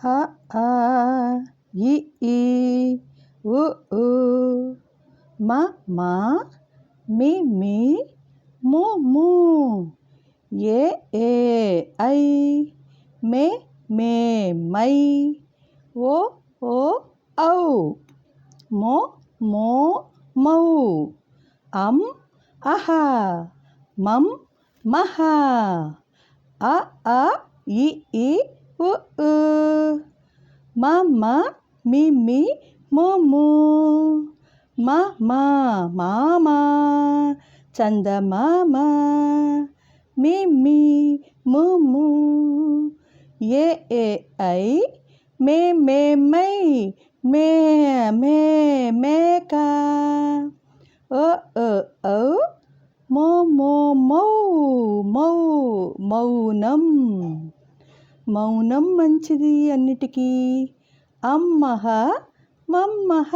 అ ఆ ఇ ఈ ఉ ఊ మ మా మి మీ ము ము ఏ A I may May my ఓ ఓ ఔ మో మో మౌ అం అహ మం మహ అ ఆ ఇ ఈ ఉ ఊ మ మ మి మీ ము ము మ మా మామ చందమామ మి మీ ము ము ఏ A I may May my మే మే మేక ఓ ఓ ఔ మో మో మౌ మౌ మౌనం మౌనం మంచిది అన్నిటికీ అమ్మహ మమ్మహ